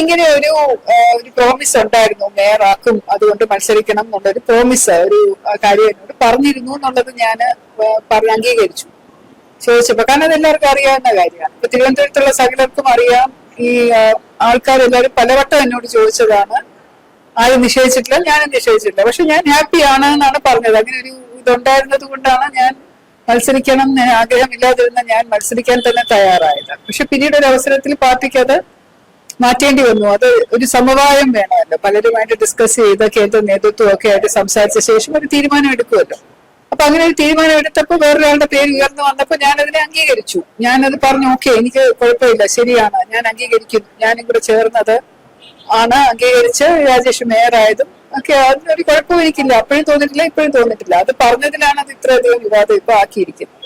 ഇങ്ങനെ ഒരു പ്രോമിസ് ഉണ്ടായിരുന്നു, മേയറാക്കും അതുകൊണ്ട് മത്സരിക്കണം എന്നുള്ളൊരു പ്രോമിസ് ഒരു കാര്യം എന്നോട് പറഞ്ഞിരുന്നു എന്നുള്ളത് ഞാൻ അംഗീകരിച്ചു ചോദിച്ചപ്പോ. കാരണം അത് എല്ലാവർക്കും അറിയാവുന്ന കാര്യമാണ്. ഇപ്പൊ തിരുവനന്തപുരത്തുള്ള സകലർക്കും അറിയാം. ഈ ആൾക്കാരെല്ലാവരും പലവട്ടം എന്നോട് ചോദിച്ചതാണ്. ആരും നിഷേധിച്ചിട്ടില്ല, ഞാനും നിഷേധിച്ചിട്ടില്ല. പക്ഷെ ഞാൻ ഹാപ്പിയാണ് എന്നാണ് പറഞ്ഞത്. അങ്ങനെ ഒരു ഇതുണ്ടായിരുന്നത് കൊണ്ടാണ് ഞാൻ മത്സരിക്കണം എന്ന് ആഗ്രഹമില്ലാതിരുന്ന ഞാൻ മത്സരിക്കാൻ തന്നെ തയ്യാറായത്. പക്ഷെ പിന്നീട് ഒരു അവസരത്തിൽ പാർട്ടിക്ക് അത് മാറ്റേണ്ടി വന്നു. അത് ഒരു സമവായം വേണമല്ലോ, പലരുമായിട്ട് ഡിസ്കസ് ചെയ്ത് കേന്ദ്ര നേതൃത്വം ഒക്കെ ആയിട്ട് സംസാരിച്ച ശേഷം ഒരു തീരുമാനം എടുക്കുമല്ലോ. അപ്പൊ അങ്ങനെ ഒരു തീരുമാനം എടുത്തപ്പോൾ വേറൊരാളുടെ പേര് ഉയർന്നു വന്നപ്പോൾ ഞാനതിനെ അംഗീകരിച്ചു. ഞാനത് പറഞ്ഞു, ഓക്കെ, എനിക്ക് കുഴപ്പമില്ല, ശരിയാണ്, ഞാൻ അംഗീകരിക്കുന്നു, ഞാനും കൂടെ ചേർന്നത് ആണ്, അംഗീകരിച്ച് രാജേഷ് മേയറായതും ഒക്കെ അതിനൊരു കുഴപ്പവും എനിക്കില്ല. അപ്പോഴും തോന്നിട്ടില്ല, ഇപ്പോഴും തോന്നിട്ടില്ല. അത് പറഞ്ഞതിലാണ് അത് ഇത്രയധികം വിവാദം ഇപ്പൊ ആക്കിയിരിക്കുന്നത്.